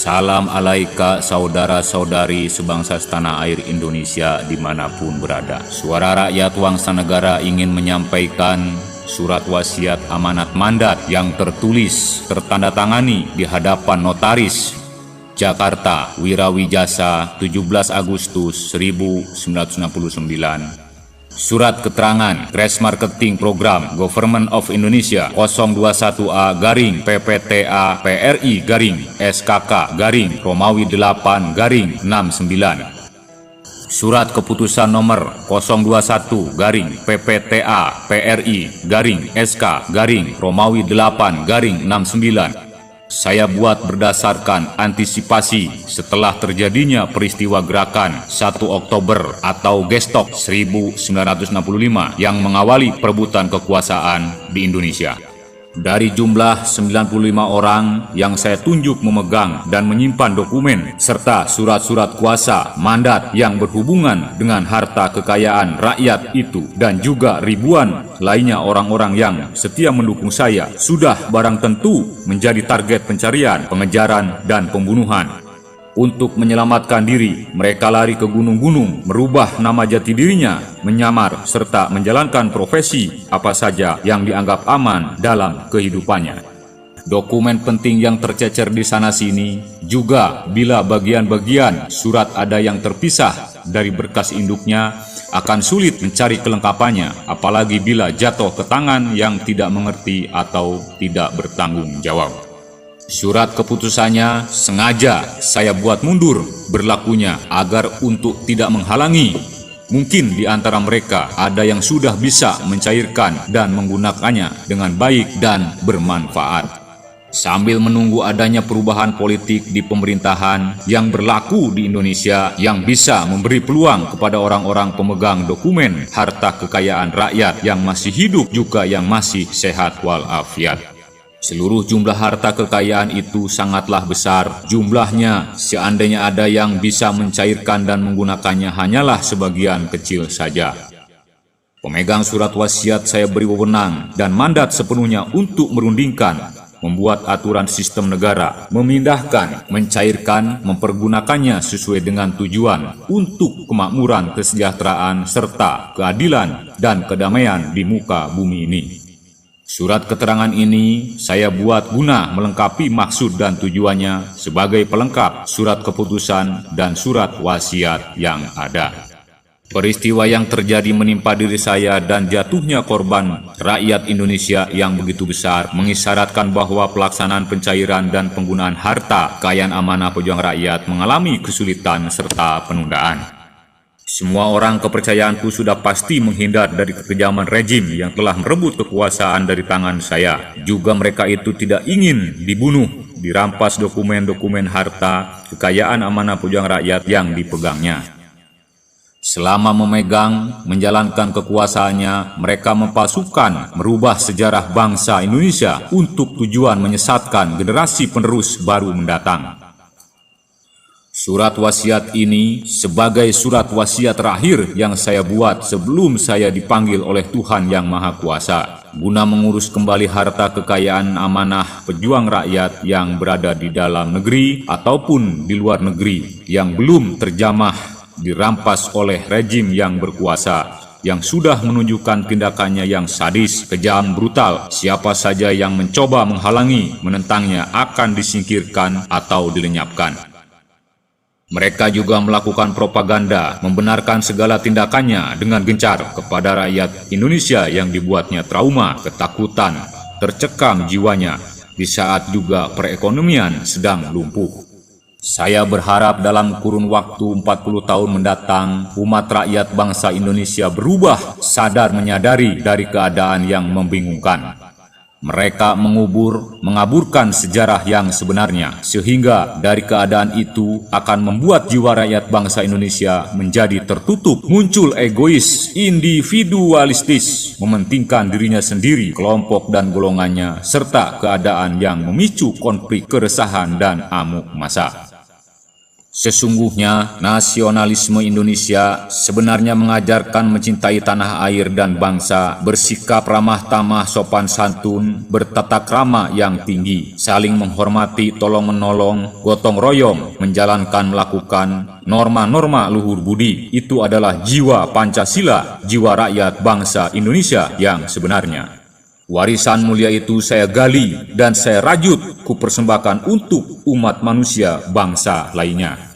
Salam alaika saudara-saudari sebangsa setanah air Indonesia dimanapun berada. Suara rakyat Wangsa Negara ingin menyampaikan surat wasiat amanat mandat yang tertulis tertandatangani di hadapan notaris Jakarta, Wirawijasa, 17 Agustus 1969. Surat keterangan Crash Marketing Program Government of Indonesia 021A garing PPTA PRI garing SKK garing Romawi 8 garing 69. Surat keputusan nomor 021 garing PPTA PRI garing SK garing Romawi 8 garing 69. Saya buat berdasarkan antisipasi setelah terjadinya peristiwa gerakan 1 Oktober atau Gestok 1965 yang mengawali perebutan kekuasaan di Indonesia. Dari jumlah 95 orang yang saya tunjuk memegang dan menyimpan dokumen serta surat-surat kuasa mandat yang berhubungan dengan harta kekayaan rakyat itu dan juga ribuan lainnya orang-orang yang setia mendukung saya sudah barang tentu menjadi target pencarian, pengejaran, dan pembunuhan. Untuk menyelamatkan diri, mereka lari ke gunung-gunung, merubah nama jati dirinya, menyamar, serta menjalankan profesi apa saja yang dianggap aman dalam kehidupannya. Dokumen penting yang tercecer di sana-sini juga bila bagian-bagian surat ada yang terpisah dari berkas induknya, akan sulit mencari kelengkapannya, apalagi bila jatuh ke tangan yang tidak mengerti atau tidak bertanggung jawab. Surat keputusannya sengaja saya buat mundur berlakunya agar untuk tidak menghalangi. Mungkin di antara mereka ada yang sudah bisa mencairkan dan menggunakannya dengan baik dan bermanfaat. Sambil menunggu adanya perubahan politik di pemerintahan yang berlaku di Indonesia yang bisa memberi peluang kepada orang-orang pemegang dokumen harta kekayaan rakyat yang masih hidup juga yang masih sehat walafiat. Seluruh jumlah harta kekayaan itu sangatlah besar. Jumlahnya seandainya ada yang bisa mencairkan dan menggunakannya hanyalah sebagian kecil saja. Pemegang surat wasiat saya beri wewenang dan mandat sepenuhnya untuk merundingkan, membuat aturan sistem negara, memindahkan, mencairkan, mempergunakannya sesuai dengan tujuan untuk kemakmuran, kesejahteraan, serta keadilan dan kedamaian di muka bumi ini. Surat keterangan ini saya buat guna melengkapi maksud dan tujuannya sebagai pelengkap surat keputusan dan surat wasiat yang ada. Peristiwa yang terjadi menimpa diri saya dan jatuhnya korban rakyat Indonesia yang begitu besar mengisyaratkan bahwa pelaksanaan pencairan dan penggunaan harta kekayaan amanah pejuang rakyat mengalami kesulitan serta penundaan. Semua orang kepercayaanku sudah pasti menghindar dari kekejaman rejim yang telah merebut kekuasaan dari tangan saya. Juga mereka itu tidak ingin dibunuh, dirampas dokumen-dokumen harta kekayaan amanah pejuang rakyat yang dipegangnya. Selama memegang, menjalankan kekuasaannya, mereka mempalsukan, merubah sejarah bangsa Indonesia untuk tujuan menyesatkan generasi penerus baru mendatang. Surat wasiat ini sebagai surat wasiat terakhir yang saya buat sebelum saya dipanggil oleh Tuhan Yang Maha Kuasa, guna mengurus kembali harta kekayaan amanah pejuang rakyat yang berada di dalam negeri ataupun di luar negeri, yang belum terjamah dirampas oleh rejim yang berkuasa, yang sudah menunjukkan tindakannya yang sadis, kejam, brutal. Siapa saja yang mencoba menghalangi, menentangnya akan disingkirkan atau dilenyapkan. Mereka juga melakukan propaganda, membenarkan segala tindakannya dengan gencar kepada rakyat Indonesia yang dibuatnya trauma, ketakutan, tercekam jiwanya di saat juga perekonomian sedang lumpuh. Saya berharap dalam kurun waktu 40 tahun mendatang, umat rakyat bangsa Indonesia berubah, sadar menyadari dari keadaan yang membingungkan. Mereka mengaburkan sejarah yang sebenarnya, sehingga dari keadaan itu akan membuat jiwa rakyat bangsa Indonesia menjadi tertutup, muncul egois, individualistis, mementingkan dirinya sendiri, kelompok dan golongannya, serta keadaan yang memicu konflik, keresahan, dan amuk massa. Sesungguhnya, nasionalisme Indonesia sebenarnya mengajarkan mencintai tanah air dan bangsa, bersikap ramah tamah sopan santun, bertata krama yang tinggi, saling menghormati, tolong-menolong, gotong royong, melakukan norma-norma luhur budi. Itu adalah jiwa Pancasila, jiwa rakyat bangsa Indonesia yang sebenarnya. Warisan mulia itu saya gali dan saya rajut kupersembahkan untuk umat manusia bangsa lainnya.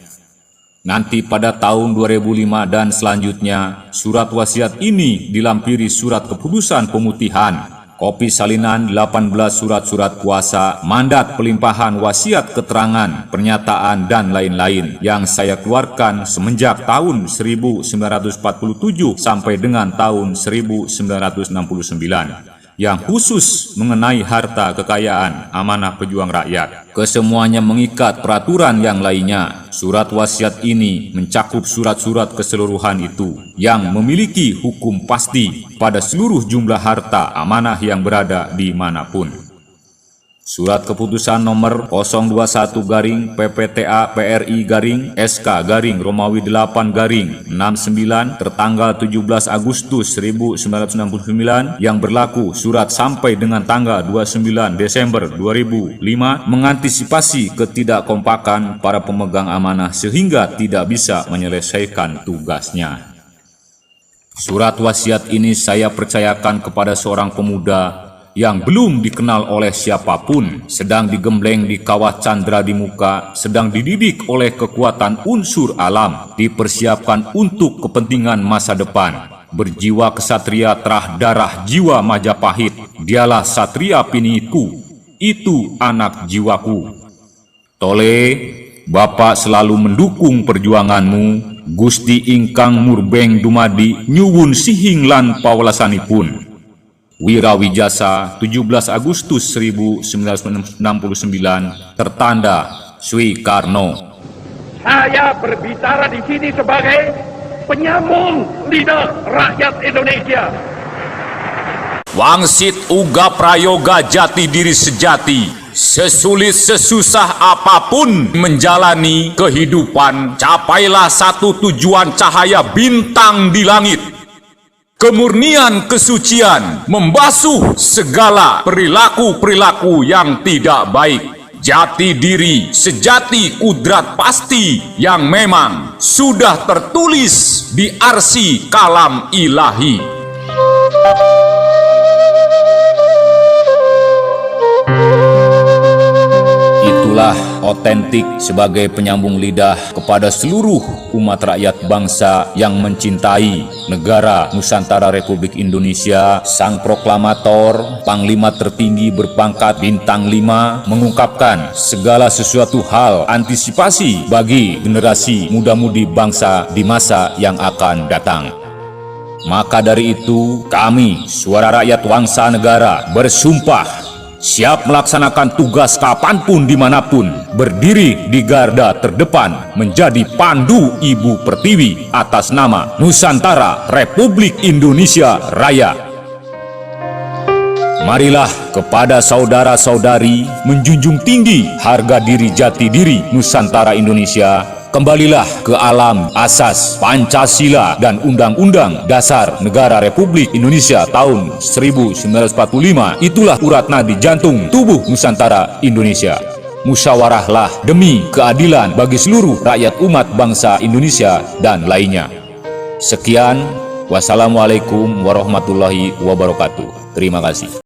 Nanti pada tahun 2005 dan selanjutnya, surat wasiat ini dilampiri surat keputusan pemutihan, kopi salinan 18 surat-surat kuasa, mandat pelimpahan wasiat keterangan, pernyataan, dan lain-lain yang saya keluarkan semenjak tahun 1947 sampai dengan tahun 1969. Yang khusus mengenai harta kekayaan amanah pejuang rakyat. Kesemuanya mengikat peraturan yang lainnya. Surat wasiat ini mencakup surat-surat keseluruhan itu yang memiliki hukum pasti pada seluruh jumlah harta amanah yang berada di manapun. Surat keputusan nomor 021-PPTA-PRI-SK- Romawi 8-69 tertanggal 17 Agustus 1969 yang berlaku surat sampai dengan tanggal 29 Desember 2005 mengantisipasi ketidakkompakan para pemegang amanah sehingga tidak bisa menyelesaikan tugasnya. Surat wasiat ini saya percayakan kepada seorang pemuda yang belum dikenal oleh siapapun, sedang digembleng di kawah candra di muka, sedang dididik oleh kekuatan unsur alam, dipersiapkan untuk kepentingan masa depan, berjiwa kesatria terah darah jiwa Majapahit. Dialah satria piniku, itu anak jiwaku. Tole, Bapak selalu mendukung perjuanganmu. Gusti ingkang murbeng dumadi nyuwun sihing lan pawelasanipun. Wirawijasa 17 Agustus 1969 tertanda Swi Karno. Saya berbicara di sini sebagai penyambung lidah rakyat Indonesia. Wangsit uga prayoga jati diri sejati. Sesulit sesusah apapun menjalani kehidupan, capailah satu tujuan cahaya bintang di langit. Kemurnian kesucian membasuh segala perilaku-perilaku yang tidak baik. Jati diri sejati kudrat pasti yang memang sudah tertulis di arsi kalam ilahi. Itulah otentik sebagai penyambung lidah kepada seluruh umat rakyat bangsa yang mencintai negara Nusantara Republik Indonesia. Sang proklamator, Panglima tertinggi berpangkat bintang 5, mengungkapkan segala sesuatu hal antisipasi bagi generasi muda-mudi bangsa di masa yang akan datang. Maka dari itu, kami, suara rakyat bangsa negara, bersumpah siap melaksanakan tugas kapanpun dimanapun, berdiri di garda terdepan, menjadi pandu Ibu Pertiwi atas nama Nusantara Republik Indonesia Raya. Marilah kepada saudara-saudari menjunjung tinggi harga diri jati diri Nusantara Indonesia. Kembalilah ke alam asas Pancasila dan Undang-Undang Dasar Negara Republik Indonesia tahun 1945. Itulah urat nadi jantung tubuh Nusantara Indonesia. Musyawarahlah demi keadilan bagi seluruh rakyat umat bangsa Indonesia dan lainnya. Sekian, wassalamualaikum warahmatullahi wabarakatuh. Terima kasih.